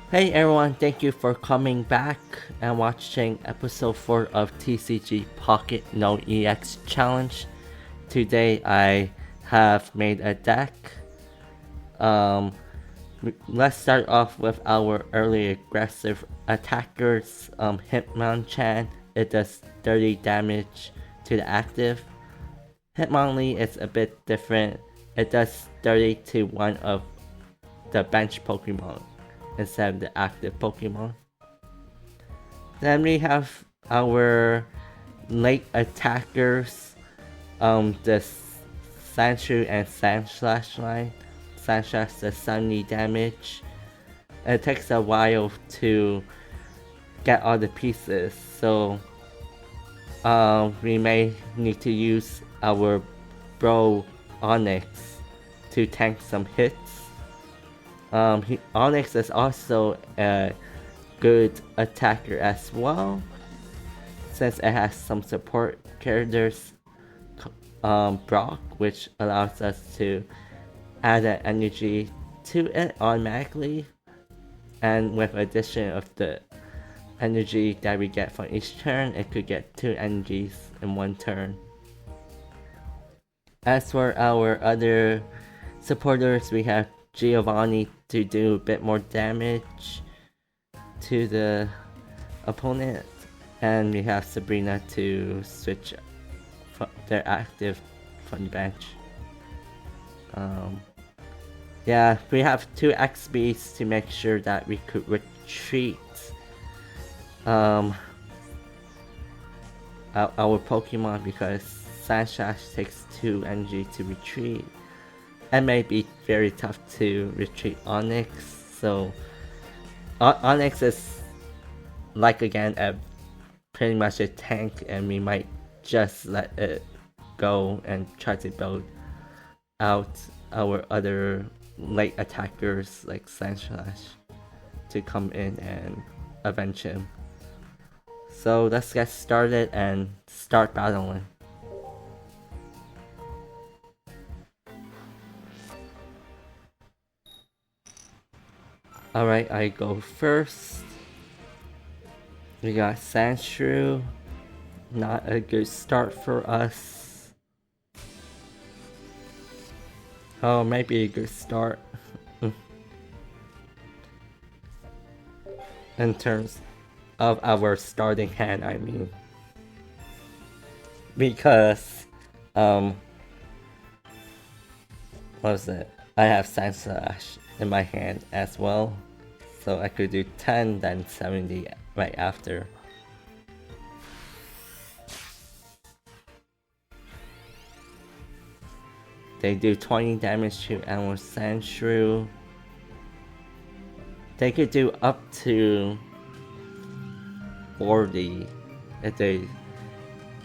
Hey everyone, thank you for coming back and watching episode 4 of TCG Pocket No EX Challenge. Today I have made a deck. Let's start off with our early aggressive attackers. Hitmonchan, it does 30 damage to the active. Hitmonlee is a bit different. It does 30 to one of the bench Pokemon instead of the active Pokemon. Then we have our late attackers, the Sandshrew and Sandslash line. Sandslash does 70 damage. It takes a while to get all the pieces, so we may need to use our Bro Onyx to tank some hits. Onyx is also a good attacker as well, since it has some support characters, Brock, which allows us to add an energy to it automatically, and with addition of the energy that we get from each turn, it could get 2 energies in one turn. As for our other supporters, we have Giovanni to do a bit more damage to the opponent, and we have Sabrina to switch their active from the bench. Yeah, we have 2 XBs to make sure that we could retreat our Pokemon, because Sandslash takes 2 energy to retreat. It may be very tough to retreat Onyx, so Onyx is like again pretty much a tank, and we might just let it go and try to build out our other late attackers like Sandslash to come in and avenge him. So let's get started and start battling. Alright, I go first. We got Sandshrew. Not a good start for us. Oh, maybe a good start. In terms of our starting hand, I mean. Because, what was it? I have Sandslash in my hand as well. So I could do 10, then 70 right after. They do 20 damage to our Sandshrew. They could do up to 40 if they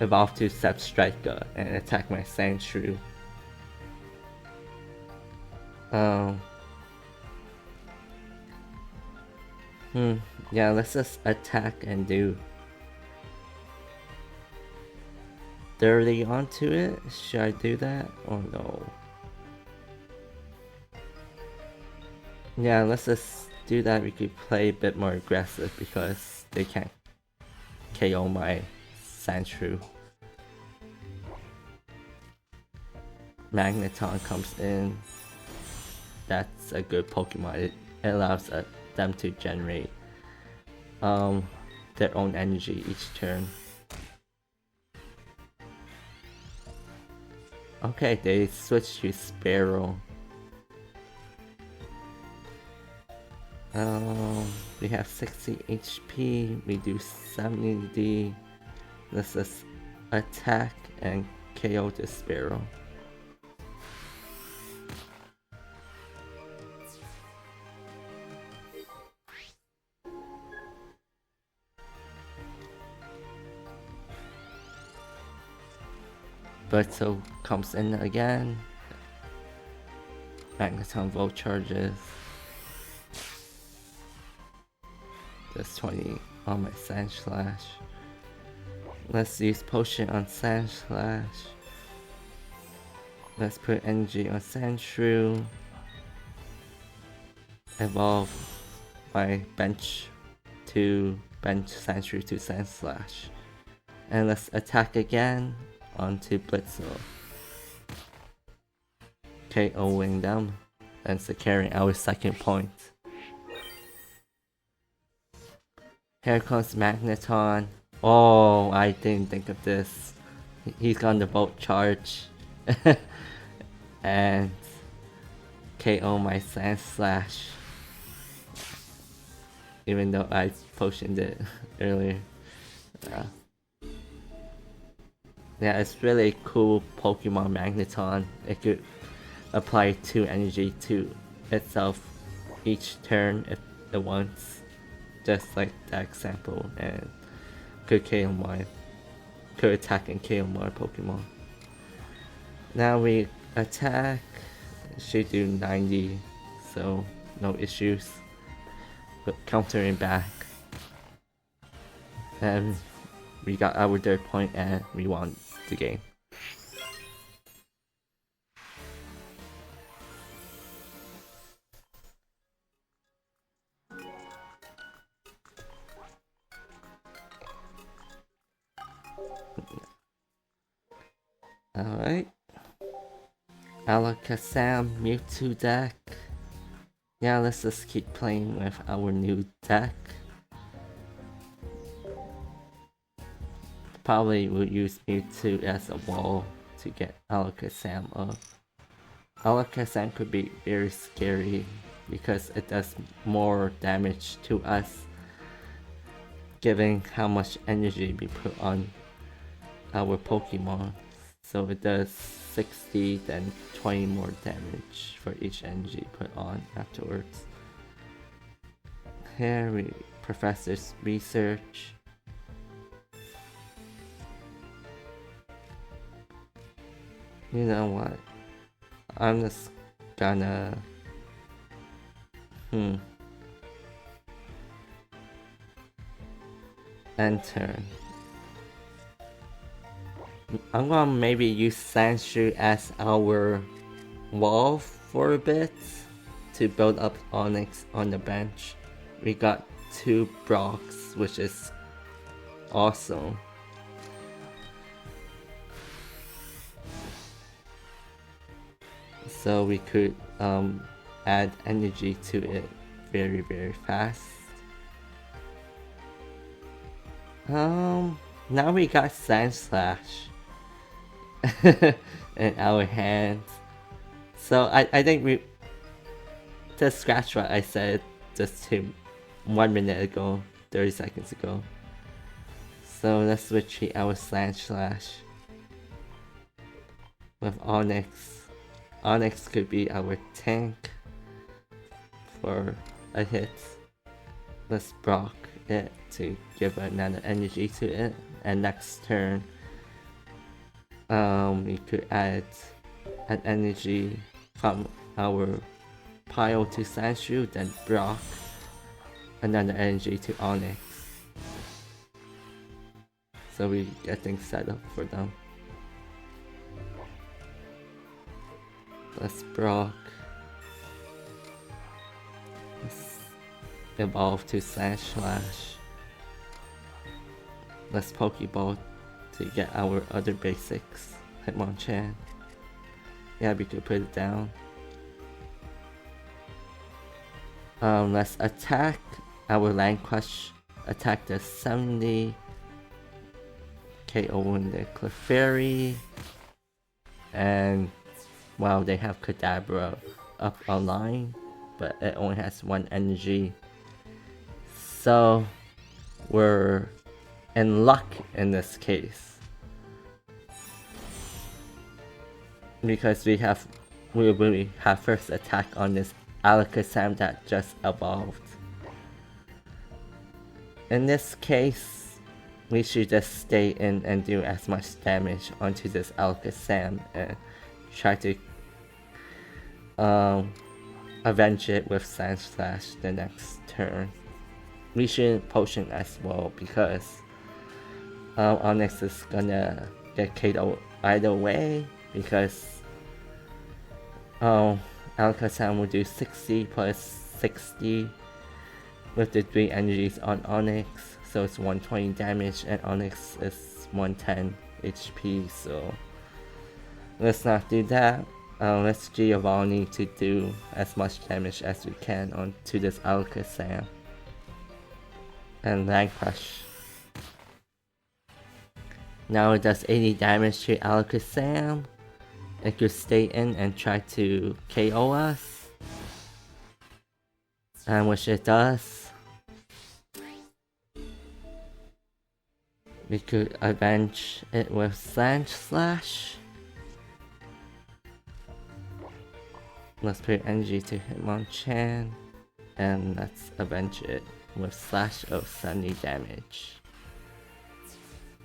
evolve to Substrika and attack my Sandshrew. Yeah, let's just attack and do 30 onto it. Should I do that or no? Yeah, let's just do that. We could play a bit more aggressive because they can't KO my Sandshrew. Magneton comes in. That's a good Pokemon. It allows them to generate their own energy each turn. Okay, they switch to Sparrow. We have 60 HP, we do 70. Let's just attack and KO the Sparrow. Berto comes in again. Magneton Volt charges. That's 20 on my Sandslash. Let's use Potion on Sandslash. Let's put energy on Sandshrew. Evolve my bench Sandshrew to Sand Slash. And let's attack again onto Blitzel. KOing them and securing our second point. Here comes Magneton. Oh, I didn't think of this. He's got the Volt Charge. And KO my Sand Slash. Even though I potioned it earlier. Yeah, it's really cool Pokemon Magneton. It could apply 2 energy to itself each turn if it wants. Just like that example, and could attack and KO more Pokemon. Now we attack, should do 90, so no issues. But countering back. And we got our third point and we won the game. Alright. Alakazam Mewtwo deck. Yeah, let's just keep playing with our new deck. Probably will use Mewtwo as a wall to get Alakazam up. Alakazam could be very scary because it does more damage to us, given how much energy we put on our Pokemon. So it does 60 then 20 more damage for each energy put on afterwards. Here we Professor's Research. You know what? I'm just gonna end turn. I'm gonna maybe use Sandshrew as our wall for a bit to build up Onix on the bench. We got 2 Brocks, which is awesome. So we could add energy to it very fast. Now we got Sand Slash in our hands. So I think we just scratch what I said just 1 minute ago, 30 seconds ago. So let's retreat our Sand Slash with Onix. Onix could be our tank for a hit. Let's Brock it to give another energy to it, and next turn we could add an energy from our pile to Sandshrew, then Brock another energy to Onix. So we get things set up for them. Let's Brock. Let's evolve to Sand Slash. Let's Pokeball to get our other basics. Hitmonchan. Yeah, we could put it down. Let's attack our Lanquash. Attack the 70. KOing the Clefairy. And wow, they have Kadabra up online, but it only has 1 energy. So we're in luck in this case, because we will have first attack on this Alakazam that just evolved. In this case, we should just stay in and do as much damage onto this Alakazam and try to avenge it with Sand Slash the next turn. We should potion as well because Onix is gonna get KO'd either way, because Alakazam will do 60 plus 60 with the 3 energies on Onyx, so it's 120 damage, and Onyx is 110 HP, so let's not do that. Let's Giovanni to do as much damage as we can onto this Alakazam. And Land Crush. Now it does 80 damage to Alakazam. It could stay in and try to KO us. And which it does. We could avenge it with Sand Slash. Let's put energy to Hitmonchan. And let's avenge it with Slash of 70 damage.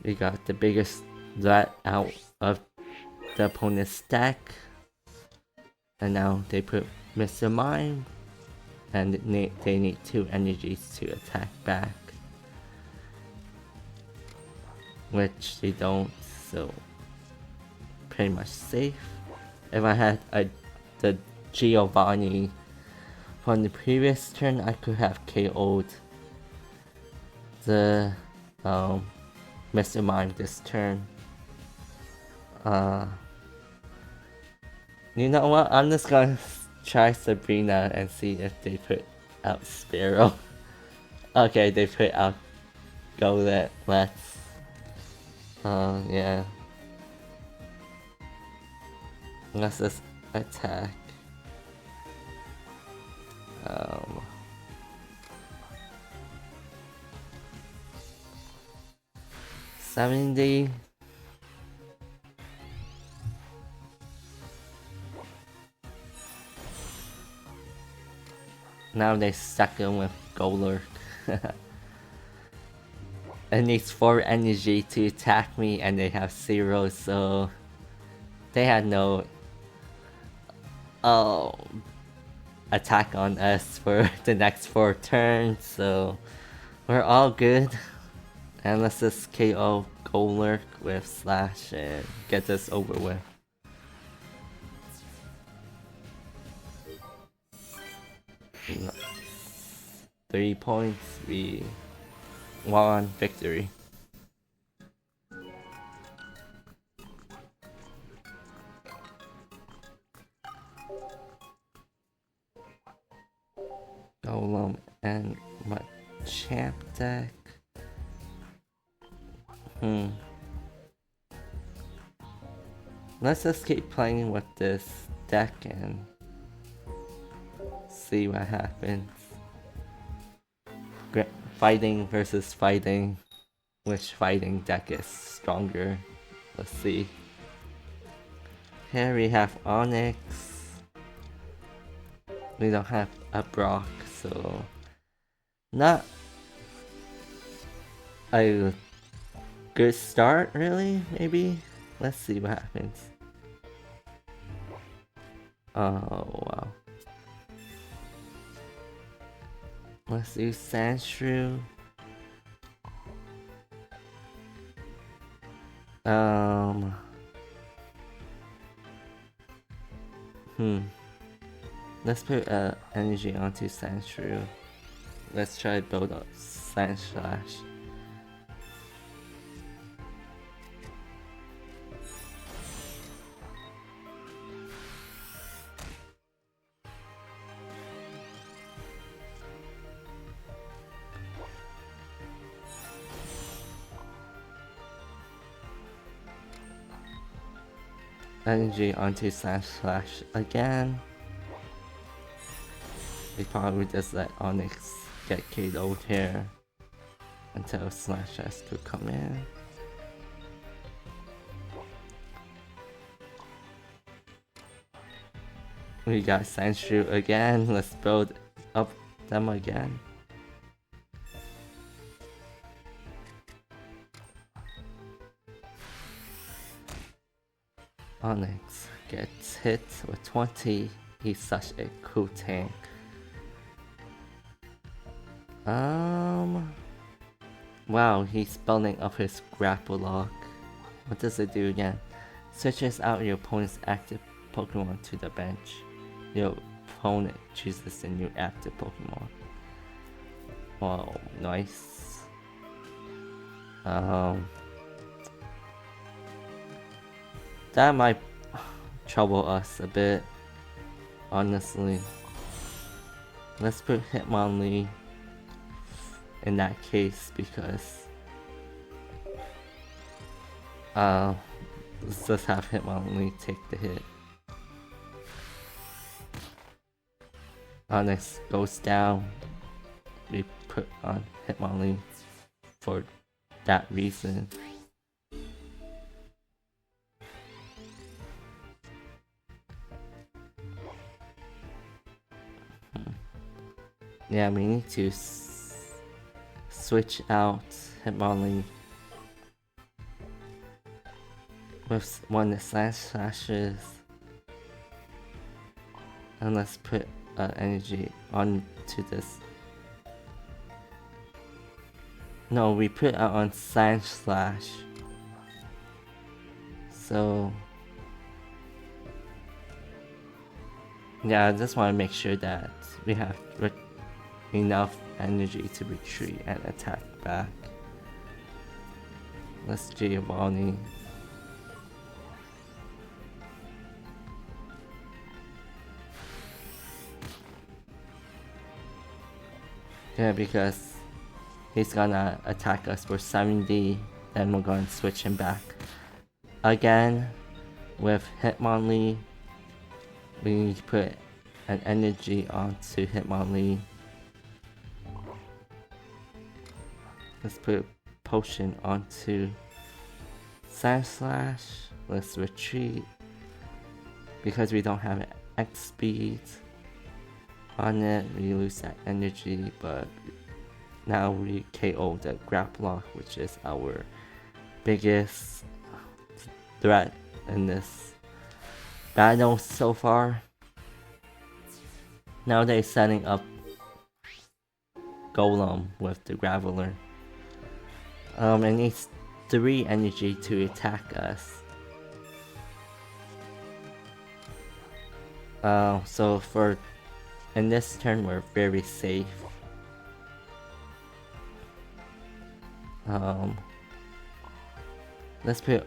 We got the biggest threat out of the opponent's deck. And now they put Mr. Mime. And they need 2 energies to attack back. Which they don't, so pretty much safe. If I had the Giovanni from the previous turn, I could have KO'd the Mr. Mime this turn. You know what? I'm just gonna try Sabrina and see if they put out Sparrow. Okay, they put out Golett. Let's. Yeah. Let's just attack. 70. Now they stuck him with Golett. It needs 4 energy to attack me and they have 0, so they had no attack on us for the next 4 turns, so we're all good. And let's just KO Golett with Slash and get this over with. No. 3 points, we won victory. Golem and my champ deck. Let's just keep playing with this deck and see what happens. Fighting versus fighting. Which fighting deck is stronger? Let's see. Here we have Onyx. We don't have a Brock, so not a good start, really, maybe? Let's see what happens. Oh, wow. Let's do Sandshrew. Let's put energy onto Sandshrew. Let's try to build up Sand Slash. Energy onto Sand Slash again. We probably just let Onyx get KO'd here until Slash has to come in. We got Sandshrew again. Let's build up them again. Onyx gets hit with 20. He's such a cool tank. Wow, he's building up his grapple lock. What does it do again? Switches out your opponent's active Pokemon to the bench. Your opponent chooses a new active Pokemon. Oh, nice. That might trouble us a bit, honestly. Let's put Hitmonlee in that case because let's just have Hitmonlee take the hit. Onyx goes down. We put on Hitmonlee for that reason. Yeah, we need to switch out Hitmonlee with one that slashes, and let's put energy onto this. No, we put out on Slash. So yeah, I just want to make sure that we have enough energy to retreat and attack back. Let's Giovanni. Yeah, because he's gonna attack us for 70, then we're gonna switch him back. Again, with Hitmonlee, we need to put an energy onto Hitmonlee. Let's put potion onto Slash. Let's retreat. Because we don't have X speed on it, we lose that energy, but now we KO the Grappler, which is our biggest threat in this battle so far. Now they're setting up Golem with the Graveler. It needs 3 energy to attack us. So for in this turn we're very safe. Let's put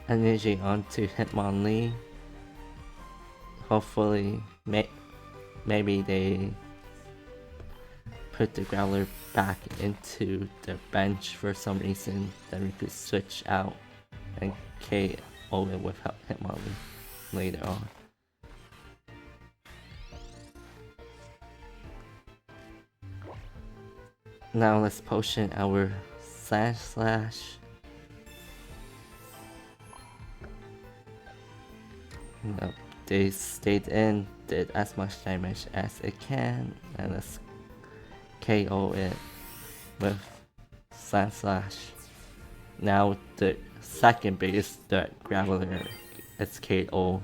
energy onto Hitmonlee. Hopefully, maybe they put the Growler back into the bench for some reason. Then we could switch out and KO it with Hitmonlee later on. Now let's potion our Slash. Nope, they stayed in, did as much damage as it can, and let's KO it with Slash. Now the second biggest threat, Graveler, is KO.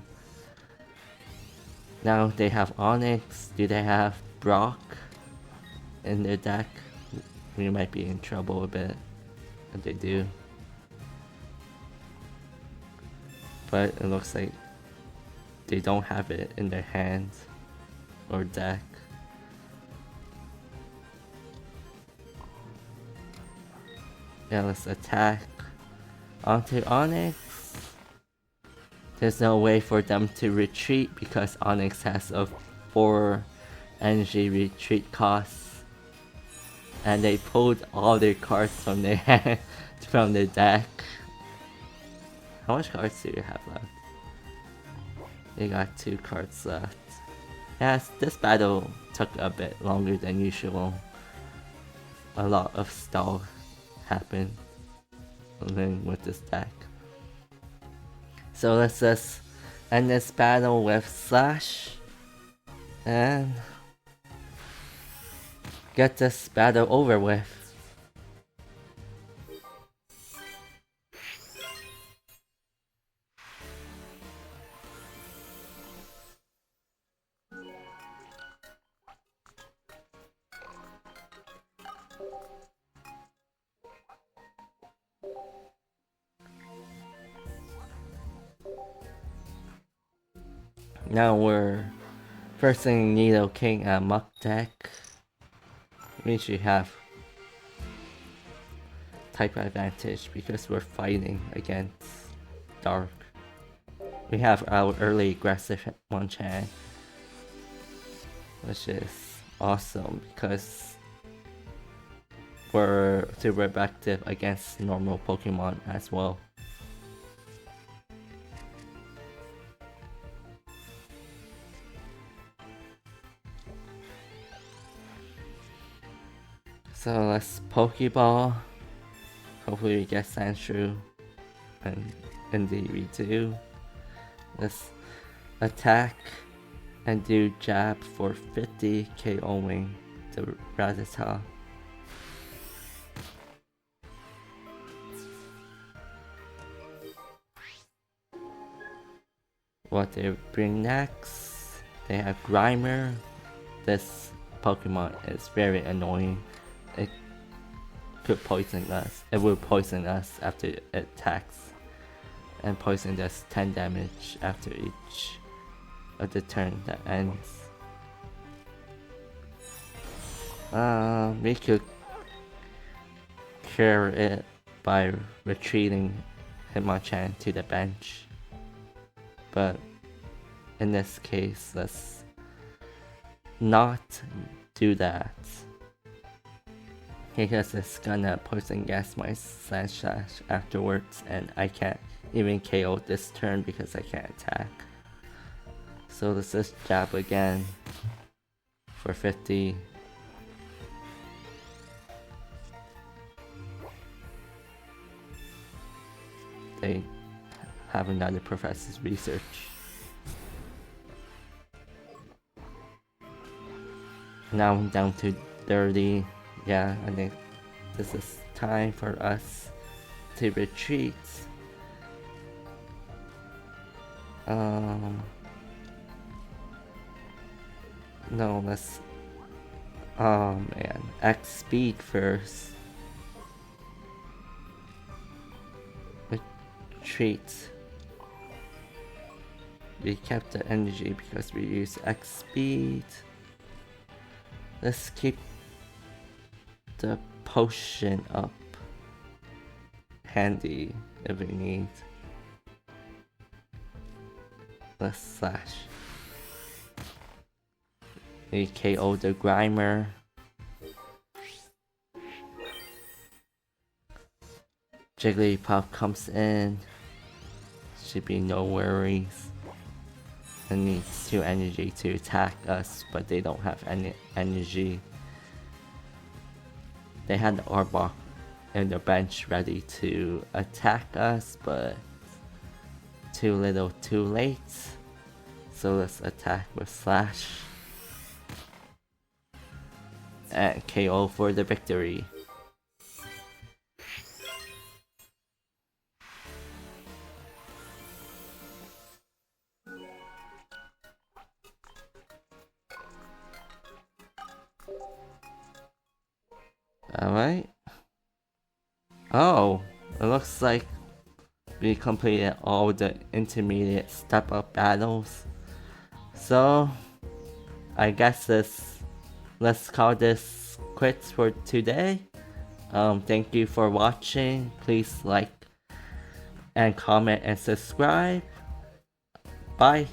Now they have Onyx. Do they have Brock in their deck? We might be in trouble a bit if they do. But it looks like they don't have it in their hands or deck. Yeah, let's attack onto Onyx. There's no way for them to retreat because Onyx has a 4 energy retreat cost. And they pulled all their cards from their hand, from their deck. How much cards do you have left? They got 2 cards left. Yes, this battle took a bit longer than usual. A lot of stall happened with this deck. So let's just end this battle with Slash and get this battle over with. Now we're facing Nido King and Muck deck. means we have type advantage because we're fighting against dark. We have our early aggressive Hitmonchan, which is awesome because we're super effective against normal Pokemon as well. So let's Pokeball. Hopefully we get Sandshrew, and indeed we do. Let's attack and do jab for 50, KOing the Rattata. What they bring next? They have Grimer. This Pokemon is very annoying. It could poison us. It will poison us after it attacks, and poison does 10 damage after each of the turn that ends. We could cure it by retreating Hitmonchan to the bench, but in this case, let's not do that, because it's gonna poison gas my Slash afterwards, and I can't even KO this turn because I can't attack. So let's just jab again for 50. They have another professor's research. Now I'm down to 30. Yeah, I think this is time for us to retreat. No, let's... Oh man, X speed first. Retreat. We kept the energy because we use X speed. Let's keep the potion up handy if we need. Let's slash. We KO the Grimer. Jigglypuff comes in. Should be no worries. It needs 2 energy to attack us, but they don't have any energy. They had the Arbok in the bench ready to attack us, but too little too late. So let's attack with Slash. And KO for the victory. Alright. Oh, it looks like we completed all the intermediate step up battles. So, I guess let's call this quits for today. Thank you for watching. Please like and comment and subscribe. Bye.